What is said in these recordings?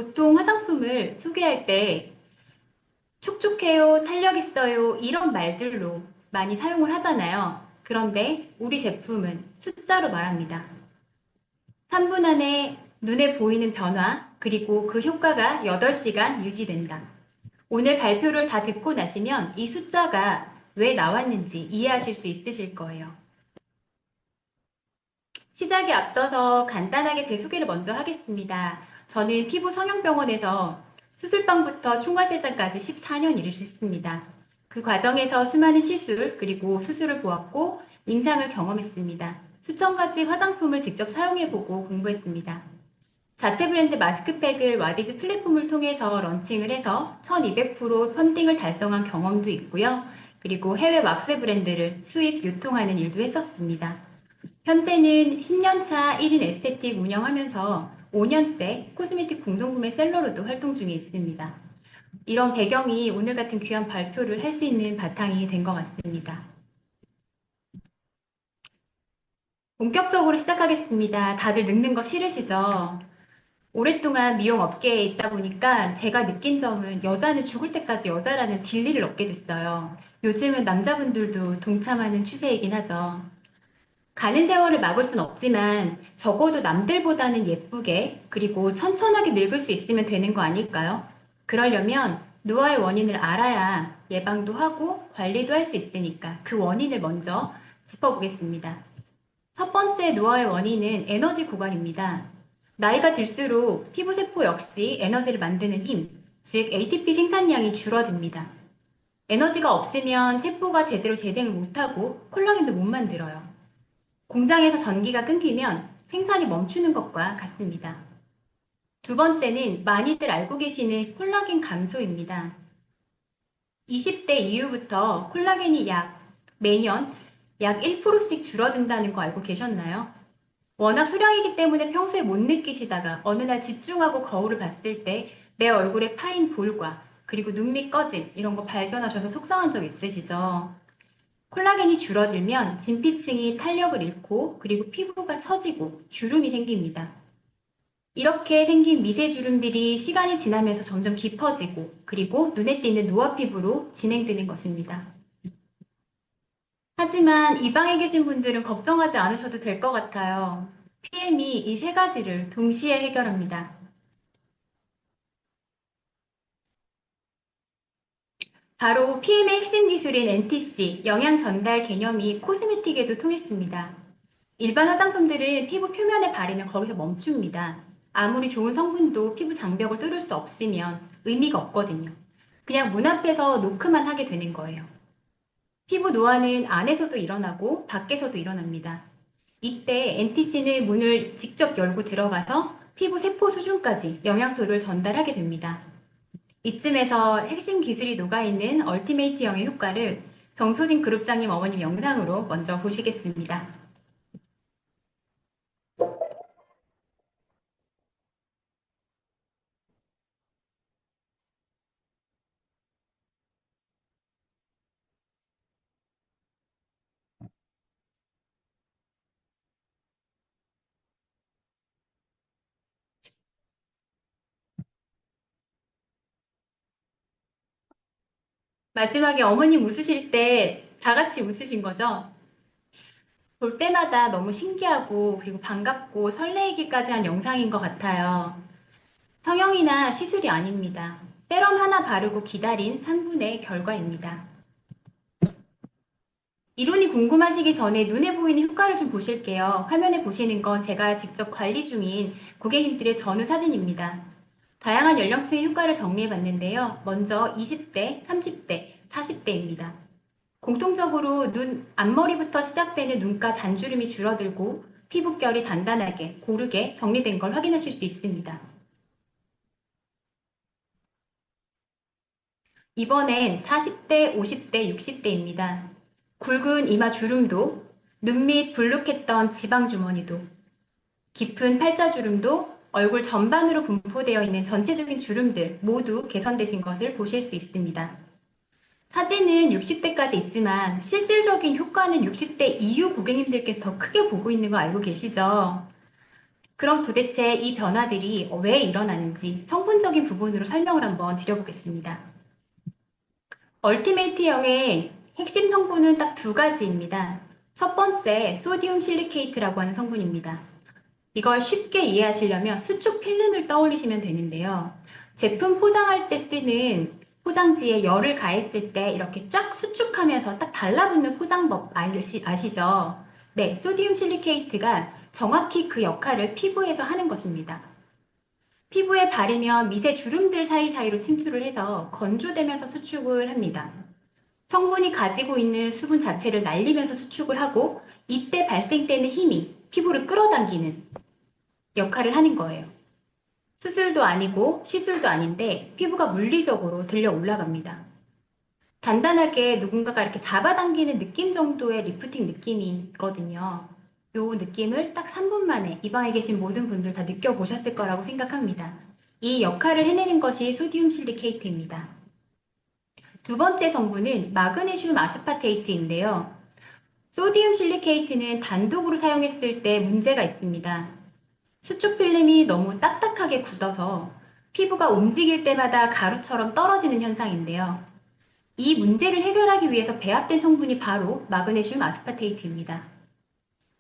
보통 화장품을 소개할 때 촉촉해요, 탄력 있어요, 이런 말들로 많이 사용을 하잖아요. 그런데 우리 제품은 숫자로 말합니다. 3분 안에 눈에 보이는 변화, 그리고 그 효과가 8시간 유지된다. 오늘 발표를 다 듣고 나시면 이 숫자가 왜 나왔는지 이해하실 수 있으실 거예요. 시작에 앞서서 간단하게 제 소개를 먼저 하겠습니다. 저는 피부 성형병원에서 수술방부터 총괄실장까지 14년 일을 했습니다. 그 과정에서 수많은 시술 그리고 수술을 보았고 임상을 경험했습니다. 수천 가지 화장품을 직접 사용해보고 공부했습니다. 자체 브랜드 마스크팩을 와디즈 플랫폼을 통해서 런칭을 해서 1200% 펀딩을 달성한 경험도 있고요. 그리고 해외 왁스 브랜드를 수입 유통하는 일도 했었습니다. 현재는 10년차 1인 에스테틱 운영하면서 5년째 코스메틱 공동구매 셀러로도 활동 중에 있습니다. 이런 배경이 오늘 같은 귀한 발표를 할 수 있는 바탕이 된 것 같습니다. 본격적으로 시작하겠습니다. 다들 늙는 거 싫으시죠? 오랫동안 미용 업계에 있다 보니까 제가 느낀 점은 여자는 죽을 때까지 여자라는 진리를 얻게 됐어요. 요즘은 남자분들도 동참하는 추세이긴 하죠. 가는 세월을 막을 순 없지만 적어도 남들보다는 예쁘게 그리고 천천하게 늙을 수 있으면 되는 거 아닐까요? 그러려면 노화의 원인을 알아야 예방도 하고 관리도 할 수 있으니까 그 원인을 먼저 짚어보겠습니다. 첫 번째 노화의 원인은 에너지 고갈입니다. 나이가 들수록 피부세포 역시 에너지를 만드는 힘, 즉 ATP 생산량이 줄어듭니다. 에너지가 없으면 세포가 제대로 재생을 못하고 콜라겐도 못 만들어요. 공장에서 전기가 끊기면 생산이 멈추는 것과 같습니다. 두 번째는 많이들 알고 계시는 콜라겐 감소입니다. 20대 이후부터 콜라겐이 매년 약 1%씩 줄어든다는 거 알고 계셨나요? 워낙 소량이기 때문에 평소에 못 느끼시다가 어느 날 집중하고 거울을 봤을 때 내 얼굴에 파인 볼과 그리고 눈 밑 꺼짐 이런 거 발견하셔서 속상한 적 있으시죠? 콜라겐이 줄어들면 진피층이 탄력을 잃고 그리고 피부가 처지고 주름이 생깁니다. 이렇게 생긴 미세 주름들이 시간이 지나면서 점점 깊어지고 그리고 눈에 띄는 노화 피부로 진행되는 것입니다. 하지만 이 방에 계신 분들은 걱정하지 않으셔도 될 것 같아요. PM이 이 세 가지를 동시에 해결합니다. 바로 PM의 핵심 기술인 NTC, 영양 전달 개념이 코스메틱에도 통했습니다. 일반 화장품들은 피부 표면에 바르면 거기서 멈춥니다. 아무리 좋은 성분도 피부 장벽을 뚫을 수 없으면 의미가 없거든요. 그냥 문 앞에서 노크만 하게 되는 거예요. 피부 노화는 안에서도 일어나고 밖에서도 일어납니다. 이때 NTC는 문을 직접 열고 들어가서 피부 세포 수준까지 영양소를 전달하게 됩니다. 이쯤에서 핵심 기술이 녹아있는 얼티메이트형의 효과를 정소진 그룹장님 어머님 영상으로 먼저 보시겠습니다. 마지막에 어머님 웃으실 때 다 같이 웃으신 거죠? 볼 때마다 너무 신기하고 그리고 반갑고 설레이기까지 한 영상인 것 같아요. 성형이나 시술이 아닙니다. 세럼 하나 바르고 기다린 3분의 결과입니다. 이론이 궁금하시기 전에 눈에 보이는 효과를 좀 보실게요. 화면에 보시는 건 제가 직접 관리 중인 고객님들의 전후 사진입니다. 다양한 연령층의 효과를 정리해 봤는데요. 먼저 20대, 30대, 40대입니다. 공통적으로 눈 앞머리부터 시작되는 눈가 잔주름이 줄어들고 피부결이 단단하게 고르게 정리된 걸 확인하실 수 있습니다. 이번엔 40대, 50대, 60대입니다. 굵은 이마 주름도, 눈 밑 불룩했던 지방 주머니도, 깊은 팔자주름도, 얼굴 전반으로 분포되어 있는 전체적인 주름들 모두 개선되신 것을 보실 수 있습니다. 사진은 60대까지 있지만 실질적인 효과는 60대 이후 고객님들께서 더 크게 보고 있는 거 알고 계시죠? 그럼 도대체 이 변화들이 왜 일어나는지 성분적인 부분으로 설명을 한번 드려보겠습니다. 얼티메이트형의 핵심 성분은 딱 두 가지입니다. 첫 번째, 소디움 실리케이트라고 하는 성분입니다. 이걸 쉽게 이해하시려면 수축 필름을 떠올리시면 되는데요. 제품 포장할 때 쓰는 포장지에 열을 가했을 때 이렇게 쫙 수축하면서 딱 달라붙는 포장법 아시죠? 네, 소디움 실리케이트가 정확히 그 역할을 피부에서 하는 것입니다. 피부에 바르면 미세 주름들 사이사이로 침투를 해서 건조되면서 수축을 합니다. 성분이 가지고 있는 수분 자체를 날리면서 수축을 하고 이때 발생되는 힘이 피부를 끌어당기는 역할을 하는 거예요. 수술도 아니고 시술도 아닌데 피부가 물리적으로 들려 올라갑니다. 단단하게 누군가가 이렇게 잡아당기는 느낌 정도의 리프팅 느낌이 있거든요. 이 느낌을 딱 3분 만에 이 방에 계신 모든 분들 다 느껴보셨을 거라고 생각합니다. 이 역할을 해내는 것이 소디움 실리케이트입니다. 두 번째 성분은 마그네슘 아스파테이트인데요. 소디움 실리케이트는 단독으로 사용했을 때 문제가 있습니다. 수축 필름이 너무 딱딱하게 굳어서 피부가 움직일 때마다 가루처럼 떨어지는 현상인데요. 이 문제를 해결하기 위해서 배합된 성분이 바로 마그네슘 아스파테이트입니다.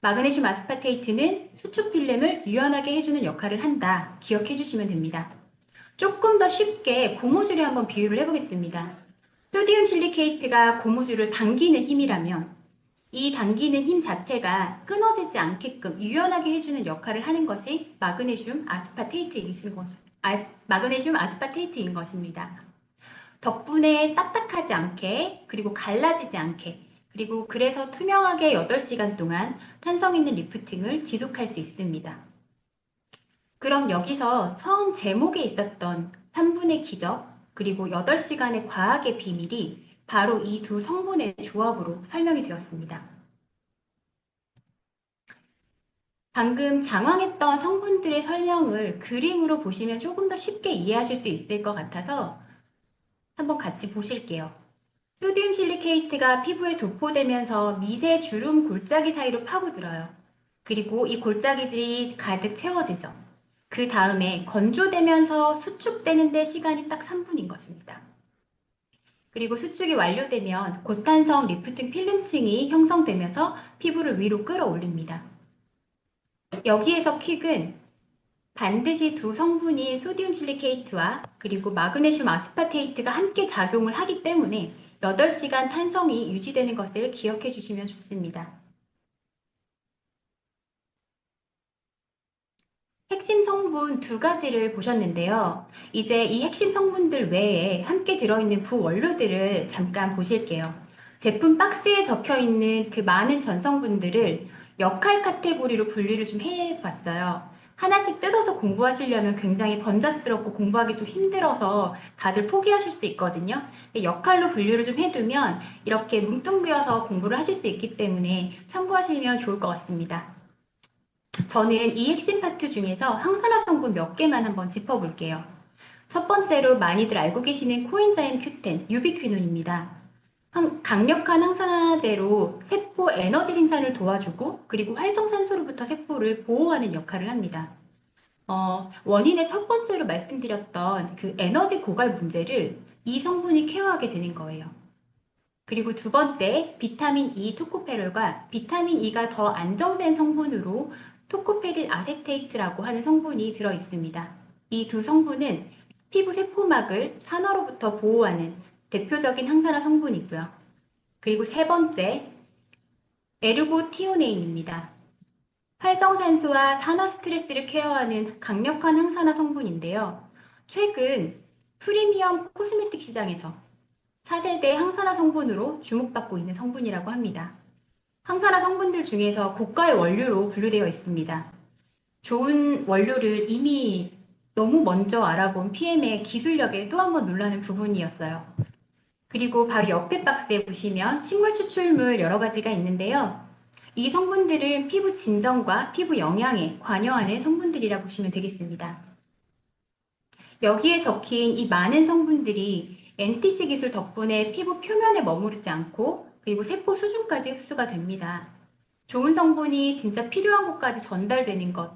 마그네슘 아스파테이트는 수축 필름을 유연하게 해주는 역할을 한다. 기억해 주시면 됩니다. 조금 더 쉽게 고무줄에 한번 비유를 해보겠습니다. 소디움 실리케이트가 고무줄을 당기는 힘이라면 이 당기는 힘 자체가 끊어지지 않게끔 유연하게 해주는 역할을 하는 것이 마그네슘 아스파테이트인 것입니다. 덕분에 딱딱하지 않게, 그리고 갈라지지 않게, 그리고 그래서 투명하게 8시간 동안 탄성 있는 리프팅을 지속할 수 있습니다. 그럼 여기서 처음 제목에 있었던 3분의 기적, 그리고 8시간의 과학의 비밀이 바로 이 두 성분의 조합으로 설명이 되었습니다. 방금 장황했던 성분들의 설명을 그림으로 보시면 조금 더 쉽게 이해하실 수 있을 것 같아서 한번 같이 보실게요. 소디움 실리케이트가 피부에 도포되면서 미세 주름 골짜기 사이로 파고들어요. 그리고 이 골짜기들이 가득 채워지죠. 그 다음에 건조되면서 수축되는데 시간이 딱 3분인 것입니다. 그리고 수축이 완료되면 고탄성 리프팅 필름층이 형성되면서 피부를 위로 끌어올립니다. 여기에서 킥은 반드시 두 성분이 소디움 실리케이트와 그리고 마그네슘 아스파테이트가 함께 작용을 하기 때문에 8시간 탄성이 유지되는 것을 기억해 주시면 좋습니다. 핵심 성분 두 가지를 보셨는데요. 이제 이 핵심 성분들 외에 함께 들어있는 부원료들을 잠깐 보실게요. 제품 박스에 적혀 있는 그 많은 전성분들을 역할 카테고리로 분류를 좀 해봤어요. 하나씩 뜯어서 공부하시려면 굉장히 번잡스럽고 공부하기 좀 힘들어서 다들 포기하실 수 있거든요. 역할로 분류를 좀 해두면 이렇게 뭉뚱그려서 공부를 하실 수 있기 때문에 참고하시면 좋을 것 같습니다. 저는 이 핵심 파트 중에서 항산화 성분 몇 개만 한번 짚어볼게요. 첫 번째로 많이들 알고 계시는 코엔자임 Q10, 유비퀴논입니다. 강력한 항산화제로 세포 에너지 생산을 도와주고 그리고 활성산소로부터 세포를 보호하는 역할을 합니다. 원인의 첫 번째로 말씀드렸던 그 에너지 고갈 문제를 이 성분이 케어하게 되는 거예요. 그리고 두 번째, 비타민 E 토코페롤과 비타민 E가 더 안정된 성분으로 토코페릴 아세테이트라고 하는 성분이 들어 있습니다. 이 두 성분은 피부 세포막을 산화로부터 보호하는 대표적인 항산화 성분이고요. 그리고 세 번째, 에르고티오네인입니다. 활성산소와 산화 스트레스를 케어하는 강력한 항산화 성분인데요. 최근 프리미엄 코스메틱 시장에서 차세대 항산화 성분으로 주목받고 있는 성분이라고 합니다. 항산화 성분들 중에서 고가의 원료로 분류되어 있습니다. 좋은 원료를 이미 너무 먼저 알아본 PM의 기술력에 또 한 번 놀라는 부분이었어요. 그리고 바로 옆에 박스에 보시면 식물 추출물 여러 가지가 있는데요. 이 성분들은 피부 진정과 피부 영양에 관여하는 성분들이라 보시면 되겠습니다. 여기에 적힌 이 많은 성분들이 NTC 기술 덕분에 피부 표면에 머무르지 않고 그리고 세포 수준까지 흡수가 됩니다. 좋은 성분이 진짜 필요한 곳까지 전달되는 것.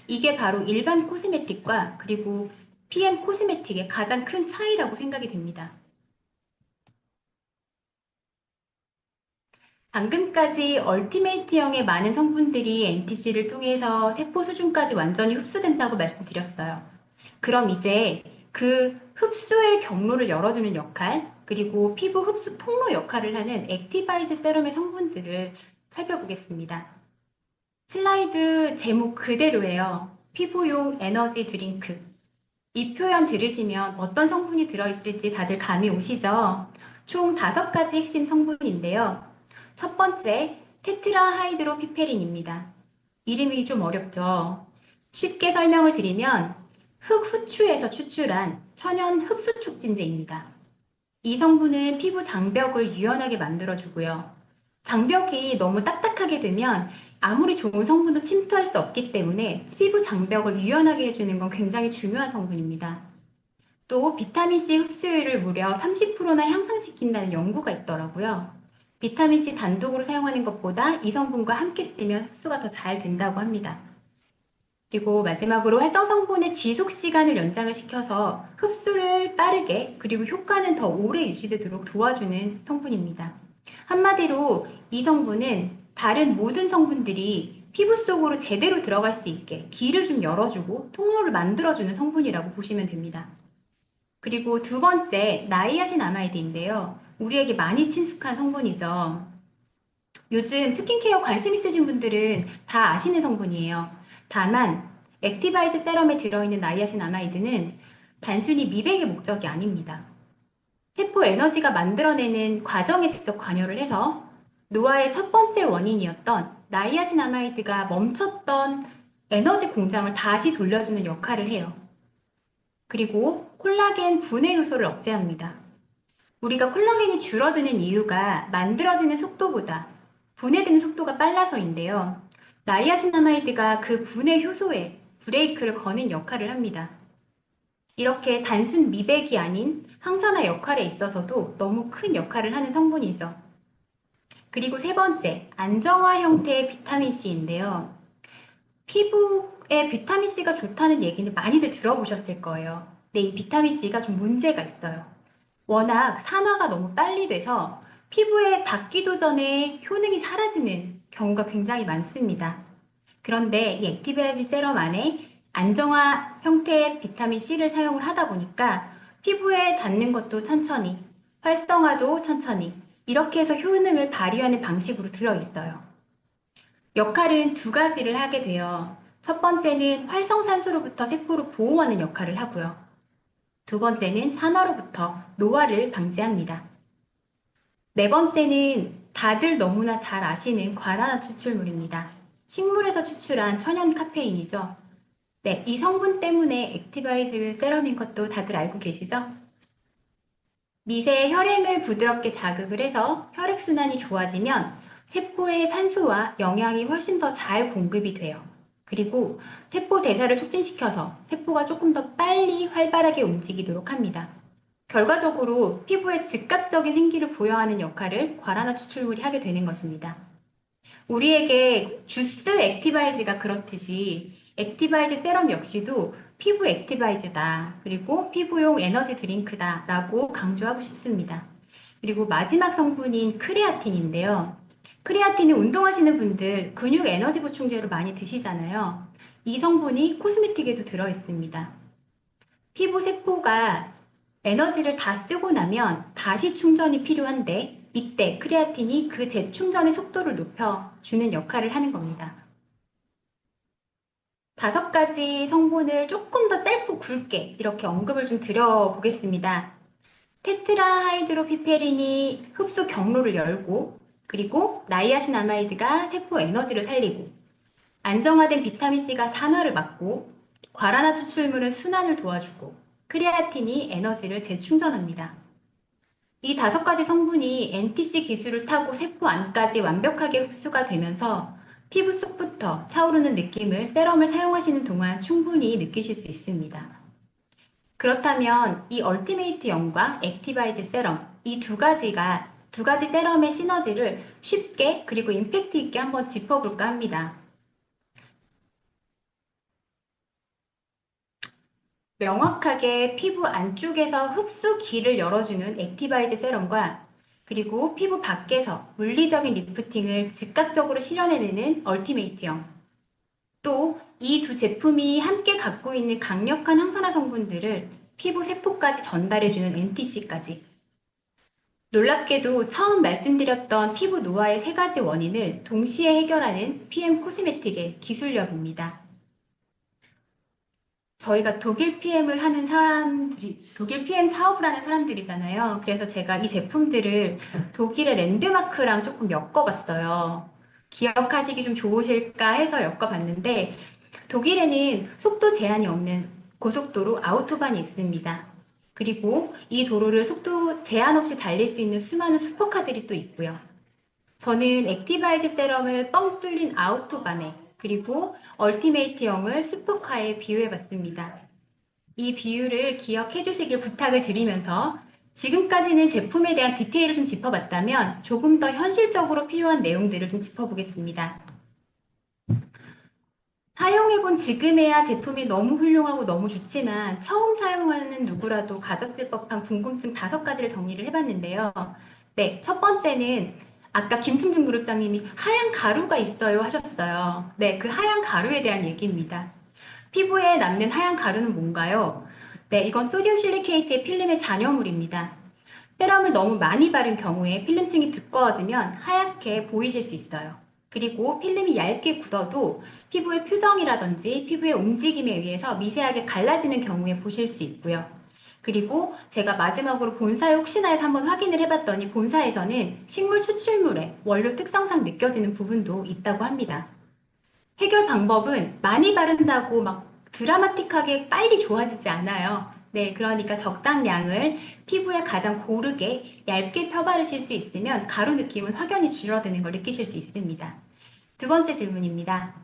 이게 바로 일반 코스메틱과 그리고 PM 코스메틱의 가장 큰 차이라고 생각이 됩니다. 방금까지 얼티메이트형의 많은 성분들이 NTC를 통해서 세포 수준까지 완전히 흡수된다고 말씀드렸어요. 그럼 이제 그 흡수의 경로를 열어주는 역할, 그리고 피부 흡수 통로 역할을 하는 액티바이즈 세럼의 성분들을 살펴보겠습니다. 슬라이드 제목 그대로예요. 피부용 에너지 드링크. 이 표현 들으시면 어떤 성분이 들어있을지 다들 감이 오시죠? 총 5가지 핵심 성분인데요. 첫 번째, 테트라하이드로피페린입니다. 이름이 좀 어렵죠? 쉽게 설명을 드리면 흙후추에서 추출한 천연 흡수 촉진제입니다. 이 성분은 피부 장벽을 유연하게 만들어주고요. 장벽이 너무 딱딱하게 되면 아무리 좋은 성분도 침투할 수 없기 때문에 피부 장벽을 유연하게 해주는 건 굉장히 중요한 성분입니다. 또 비타민C 흡수율을 무려 30%나 향상시킨다는 연구가 있더라고요. 비타민C 단독으로 사용하는 것보다 이 성분과 함께 쓰면 흡수가 더 잘 된다고 합니다. 그리고 마지막으로 활성 성분의 지속 시간을 연장을 시켜서 흡수를 빠르게 그리고 효과는 더 오래 유지되도록 도와주는 성분입니다. 한마디로 이 성분은 다른 모든 성분들이 피부 속으로 제대로 들어갈 수 있게 길을 좀 열어주고 통로를 만들어주는 성분이라고 보시면 됩니다. 그리고 두 번째, 나이아신 아마이드인데요. 우리에게 많이 친숙한 성분이죠. 요즘 스킨케어 관심 있으신 분들은 다 아시는 성분이에요. 다만 액티바이즈 세럼에 들어있는 나이아신 아마이드는 단순히 미백의 목적이 아닙니다. 세포 에너지가 만들어내는 과정에 직접 관여를 해서 노화의 첫 번째 원인이었던 나이아신 아마이드가 멈췄던 에너지 공장을 다시 돌려주는 역할을 해요. 그리고 콜라겐 분해 요소를 억제합니다. 우리가 콜라겐이 줄어드는 이유가 만들어지는 속도보다 분해되는 속도가 빨라서인데요. 나이아신아마이드가 그 분해 효소에 브레이크를 거는 역할을 합니다. 이렇게 단순 미백이 아닌 항산화 역할에 있어서도 너무 큰 역할을 하는 성분이죠. 그리고 세 번째, 안정화 형태의 비타민C인데요. 피부에 비타민C가 좋다는 얘기는 많이들 들어보셨을 거예요. 근데 이 비타민C가 좀 문제가 있어요. 워낙 산화가 너무 빨리 돼서 피부에 닿기도 전에 효능이 사라지는 경우가 굉장히 많습니다. 그런데 이 액티베이지 세럼 안에 안정화 형태의 비타민C를 사용을 하다 보니까 피부에 닿는 것도 천천히, 활성화도 천천히, 이렇게 해서 효능을 발휘하는 방식으로 들어있어요. 역할은 두 가지를 하게 돼요. 첫 번째는 활성산소로부터 세포를 보호하는 역할을 하고요. 두 번째는 산화로부터 노화를 방지합니다. 네 번째는 다들 너무나 잘 아시는 과산화 추출물입니다. 식물에서 추출한 천연 카페인이죠. 네, 이 성분 때문에 액티바이즈 세럼인 것도 다들 알고 계시죠? 미세 혈행을 부드럽게 자극을 해서 혈액순환이 좋아지면 세포에 산소와 영양이 훨씬 더 잘 공급이 돼요. 그리고 세포 대사를 촉진시켜서 세포가 조금 더 빨리 활발하게 움직이도록 합니다. 결과적으로 피부에 즉각적인 생기를 부여하는 역할을 과산화 추출물이 하게 되는 것입니다. 우리에게 주스 액티바이즈가 그렇듯이 액티바이즈 세럼 역시도 피부 액티바이즈다. 그리고 피부용 에너지 드링크다. 라고 강조하고 싶습니다. 그리고 마지막 성분인 크레아틴인데요. 크레아틴은 운동하시는 분들 근육 에너지 보충제로 많이 드시잖아요. 이 성분이 코스메틱에도 들어있습니다. 피부 세포가 에너지를 다 쓰고 나면 다시 충전이 필요한데 이때 크레아틴이 그 재충전의 속도를 높여주는 역할을 하는 겁니다. 5가지 성분을 조금 더 짧고 굵게 이렇게 언급을 좀 드려보겠습니다. 테트라하이드로피페린이 흡수 경로를 열고 그리고 나이아신아마이드가 세포 에너지를 살리고 안정화된 비타민C가 산화를 막고 과산화 추출물은 순환을 도와주고 크레아틴이 에너지를 재충전합니다. 이 5가지 성분이 NTC 기술을 타고 세포 안까지 완벽하게 흡수가 되면서 피부 속부터 차오르는 느낌을 세럼을 사용하시는 동안 충분히 느끼실 수 있습니다. 그렇다면 이 얼티메이트염과 액티바이즈 세럼, 이 두 가지 세럼의 시너지를 쉽게 그리고 임팩트 있게 한번 짚어볼까 합니다. 명확하게 피부 안쪽에서 흡수기를 열어주는 액티바이즈 세럼과 그리고 피부 밖에서 물리적인 리프팅을 즉각적으로 실현해내는 얼티메이트형. 또 이 두 제품이 함께 갖고 있는 강력한 항산화 성분들을 피부 세포까지 전달해주는 NTC까지. 놀랍게도 처음 말씀드렸던 피부 노화의 세 가지 원인을 동시에 해결하는 PM 코스메틱의 기술력입니다. 저희가 독일 PM을 하는 사람들이, 독일 PM 사업을 하는 사람들이잖아요. 그래서 제가 이 제품들을 독일의 랜드마크랑 조금 엮어봤어요. 기억하시기 좀 좋으실까 해서 엮어봤는데, 독일에는 속도 제한이 없는 고속도로 아우토반이 있습니다. 그리고 이 도로를 속도 제한 없이 달릴 수 있는 수많은 슈퍼카들이 또 있고요. 저는 액티바이즈 세럼을 뻥 뚫린 아우토반에 그리고 얼티메이트형을 슈퍼카에 비유해봤습니다. 이 비유를 기억해 주시길 부탁을 드리면서 지금까지는 제품에 대한 디테일을 좀 짚어봤다면 조금 더 현실적으로 필요한 내용들을 좀 짚어보겠습니다. 사용해본 지금에야 제품이 너무 훌륭하고 너무 좋지만 처음 사용하는 누구라도 가졌을 법한 궁금증 5가지를 정리를 해봤는데요. 네, 첫 번째는 아까 김승준 그룹장님이 하얀 가루가 있어요 하셨어요. 네, 그 하얀 가루에 대한 얘기입니다. 피부에 남는 하얀 가루는 뭔가요? 네, 이건 소디움 실리케이트의 필름의 잔여물입니다. 세럼을 너무 많이 바른 경우에 필름층이 두꺼워지면 하얗게 보이실 수 있어요. 그리고 필름이 얇게 굳어도 피부의 표정이라든지 피부의 움직임에 의해서 미세하게 갈라지는 경우에 보실 수 있고요. 그리고 제가 마지막으로 본사에 혹시나 해서 한번 확인을 해봤더니 본사에서는 식물 추출물의 원료 특성상 느껴지는 부분도 있다고 합니다. 해결 방법은 많이 바른다고 막 드라마틱하게 빨리 좋아지지 않아요. 네, 그러니까 적당량을 피부에 가장 고르게 얇게 펴바르실 수 있으면 가루 느낌은 확연히 줄어드는 걸 느끼실 수 있습니다. 두 번째 질문입니다.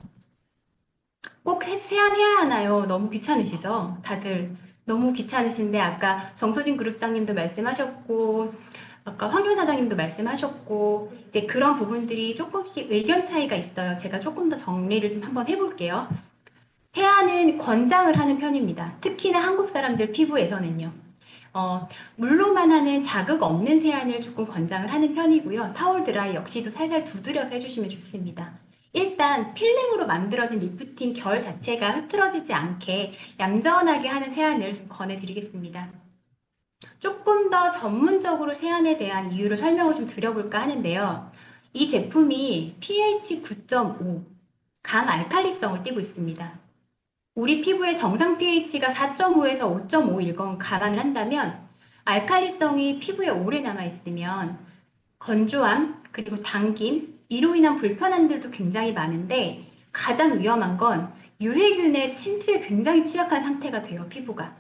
꼭 세안해야 하나요? 너무 귀찮으시죠? 다들 너무 귀찮으신데 아까 정소진 그룹장님도 말씀하셨고 아까 황윤 사장님도 말씀하셨고 이제 그런 부분들이 조금씩 의견 차이가 있어요. 제가 조금 더 정리를 좀 한번 해볼게요. 세안은 권장을 하는 편입니다. 특히나 한국 사람들 피부에서는요. 물로만 하는 자극 없는 세안을 조금 권장을 하는 편이고요. 타월 드라이 역시도 살살 두드려서 해주시면 좋습니다. 일단 필름으로 만들어진 리프팅 결 자체가 흐트러지지 않게 얌전하게 하는 세안을 좀 권해드리겠습니다. 조금 더 전문적으로 세안에 대한 이유를 설명을 좀 드려볼까 하는데요. 이 제품이 pH 9.5, 강알칼리성을 띠고 있습니다. 우리 피부의 정상 pH가 4.5에서 5.5일 건 감안을 한다면 알칼리성이 피부에 오래 남아있으면 건조함, 그리고 당김, 이로 인한 불편함들도 굉장히 많은데 가장 위험한 건 유해균의 침투에 굉장히 취약한 상태가 돼요, 피부가.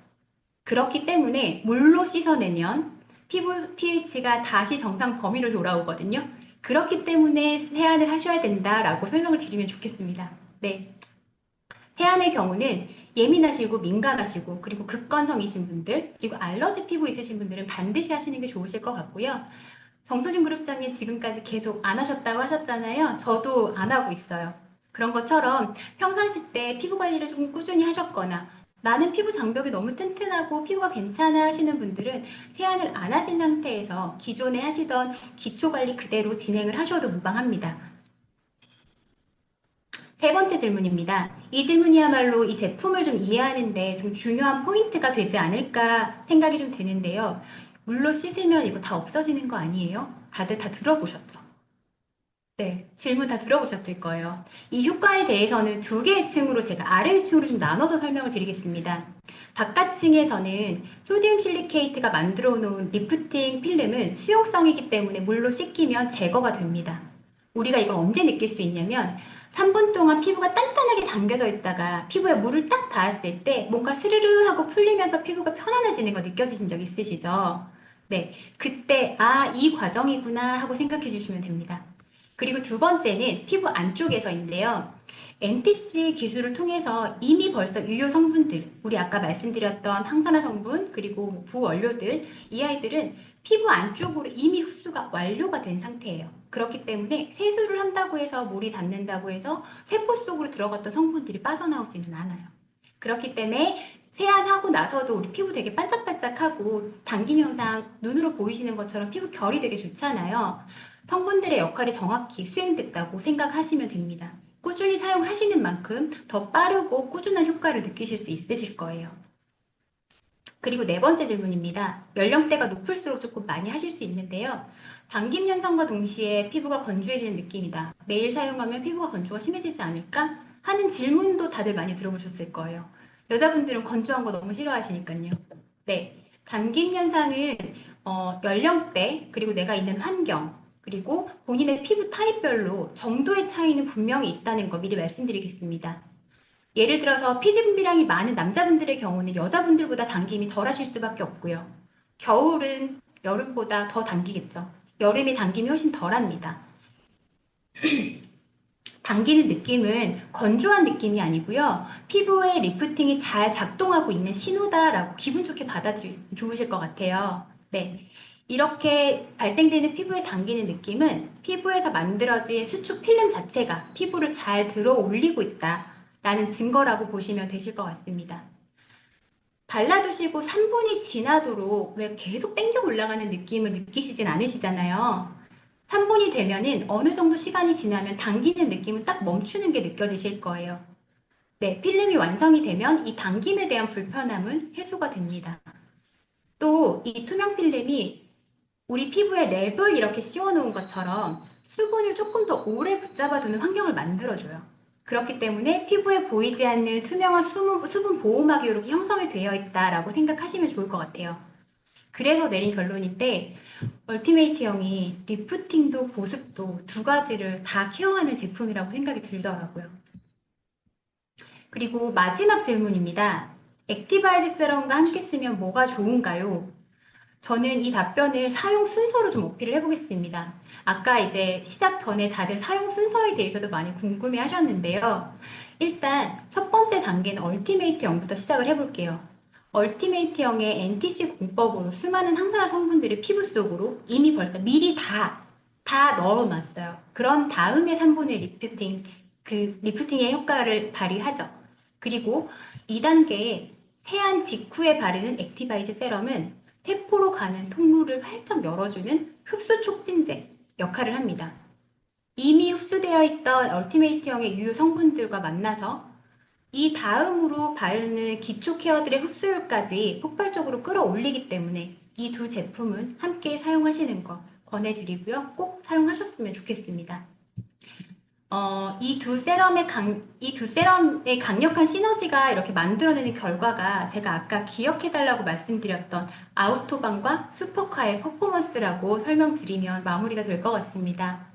그렇기 때문에 물로 씻어내면 피부 pH가 다시 정상 범위로 돌아오거든요. 그렇기 때문에 세안을 하셔야 된다라고 설명을 드리면 좋겠습니다. 네. 세안의 경우는 예민하시고 민감하시고 그리고 극건성이신 분들 그리고 알러지 피부 있으신 분들은 반드시 하시는 게 좋으실 것 같고요. 정소진 그룹장님 지금까지 계속 안 하셨다고 하셨잖아요. 저도 안 하고 있어요. 그런 것처럼 평상시 때 피부 관리를 좀 꾸준히 하셨거나 나는 피부 장벽이 너무 튼튼하고 피부가 괜찮아 하시는 분들은 세안을 안 하신 상태에서 기존에 하시던 기초 관리 그대로 진행을 하셔도 무방합니다. 세 번째 질문입니다. 이 질문이야말로 이 제품을 좀 이해하는데 좀 중요한 포인트가 되지 않을까 생각이 좀 드는데요. 물로 씻으면 이거 다 없어지는 거 아니에요? 다들 다 들어보셨죠? 네, 질문 다 들어보셨을 거예요. 이 효과에 대해서는 두 개의 층으로 제가 아래 층으로 좀 나눠서 설명을 드리겠습니다. 바깥층에서는 소디움 실리케이트가 만들어 놓은 리프팅 필름은 수용성이기 때문에 물로 씻기면 제거가 됩니다. 우리가 이걸 언제 느낄 수 있냐면 3분 동안 피부가 단단하게 당겨져 있다가 피부에 물을 딱 닿았을 때 뭔가 스르르 하고 풀리면서 피부가 편안해지는 거 느껴지신 적 있으시죠? 네, 그때 아, 이 과정이구나 하고 생각해 주시면 됩니다. 그리고 두 번째는 피부 안쪽에서인데요. NTC 기술을 통해서 이미 벌써 유효 성분들, 우리 아까 말씀드렸던 항산화 성분, 그리고 뭐 부원료들, 이 아이들은 피부 안쪽으로 이미 흡수가 완료가 된 상태예요. 그렇기 때문에 세수를 한다고 해서 물이 닿는다고 해서 세포 속으로 들어갔던 성분들이 빠져나오지는 않아요. 그렇기 때문에 세안하고 나서도 우리 피부 되게 반짝반짝하고 당긴 현상 눈으로 보이시는 것처럼 피부 결이 되게 좋잖아요. 성분들의 역할이 정확히 수행됐다고 생각하시면 됩니다. 꾸준히 사용하시는 만큼 더 빠르고 꾸준한 효과를 느끼실 수 있으실 거예요. 그리고 네 번째 질문입니다. 연령대가 높을수록 조금 많이 하실 수 있는데요. 당김 현상과 동시에 피부가 건조해지는 느낌이다. 매일 사용하면 피부가 건조가 심해지지 않을까? 하는 질문도 다들 많이 들어보셨을 거예요. 여자분들은 건조한 거 너무 싫어하시니까요. 네. 당김 현상은 연령대, 그리고 내가 있는 환경, 그리고 본인의 피부 타입별로 정도의 차이는 분명히 있다는 거 미리 말씀드리겠습니다. 예를 들어서 피지 분비량이 많은 남자분들의 경우는 여자분들보다 당김이 덜 하실 수밖에 없고요. 겨울은 여름보다 더 당기겠죠. 여름에 당김이 훨씬 덜 합니다. 당기는 느낌은 건조한 느낌이 아니고요. 피부의 리프팅이 잘 작동하고 있는 신호다라고 기분 좋게 받아들이면 좋으실 것 같아요. 네. 이렇게 발생되는 피부에 당기는 느낌은 피부에서 만들어진 수축 필름 자체가 피부를 잘 들어 올리고 있다라는 증거라고 보시면 되실 것 같습니다. 발라두시고 3분이 지나도록 왜 계속 땡겨 올라가는 느낌을 느끼시진 않으시잖아요. 3분이 되면은 어느 정도 시간이 지나면 당기는 느낌은 딱 멈추는 게 느껴지실 거예요. 네, 필름이 완성이 되면 이 당김에 대한 불편함은 해소가 됩니다. 또 이 투명 필름이 우리 피부에 랩을 이렇게 씌워놓은 것처럼 수분을 조금 더 오래 붙잡아두는 환경을 만들어줘요. 그렇기 때문에 피부에 보이지 않는 투명한 수분 보호막이 이렇게 형성이 되어 있다라고 생각하시면 좋을 것 같아요. 그래서 내린 결론인데 얼티메이트형이 리프팅도 보습도 두 가지를 다 케어하는 제품이라고 생각이 들더라고요. 그리고 마지막 질문입니다. 액티바이즈 세럼과 함께 쓰면 뭐가 좋은가요? 저는 이 답변을 사용 순서로 좀 어필을 해보겠습니다. 아까 이제 시작 전에 다들 사용 순서에 대해서도 많이 궁금해 하셨는데요. 일단 첫 번째 단계는 얼티메이트형부터 시작을 해볼게요. 얼티메이트형의 NTC 공법으로 수많은 항산화 성분들을 피부 속으로 이미 벌써 미리 다 넣어놨어요. 그런 다음에 3분의 리프팅의 효과를 발휘하죠. 그리고 2단계에 세안 직후에 바르는 액티바이즈 세럼은 세포로 가는 통로를 활짝 열어주는 흡수 촉진제 역할을 합니다. 이미 흡수되어 있던 얼티메이트형의 유효 성분들과 만나서 이 다음으로 바르는 기초 케어들의 흡수율까지 폭발적으로 끌어올리기 때문에 이 두 제품은 함께 사용하시는 거 권해드리고요. 꼭 사용하셨으면 좋겠습니다. 이 두 세럼의 강력한 시너지가 이렇게 만들어내는 결과가 제가 아까 기억해달라고 말씀드렸던 아우토반과 슈퍼카의 퍼포먼스라고 설명드리면 마무리가 될 것 같습니다.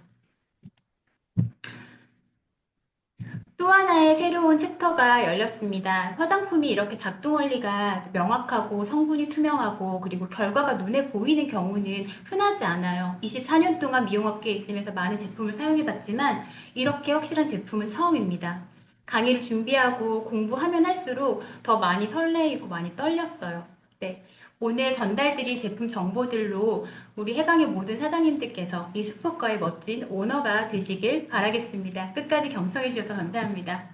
또 하나의 새로운 챕터가 열렸습니다. 화장품이 이렇게 작동 원리가 명확하고 성분이 투명하고 그리고 결과가 눈에 보이는 경우는 흔하지 않아요. 24년 동안 미용업계에 있으면서 많은 제품을 사용해봤지만 이렇게 확실한 제품은 처음입니다. 강의를 준비하고 공부하면 할수록 더 많이 설레이고 많이 떨렸어요. 네. 오늘 전달드린 제품 정보들로 우리 해강의 모든 사장님들께서 이 슈퍼커의 멋진 오너가 되시길 바라겠습니다. 끝까지 경청해 주셔서 감사합니다.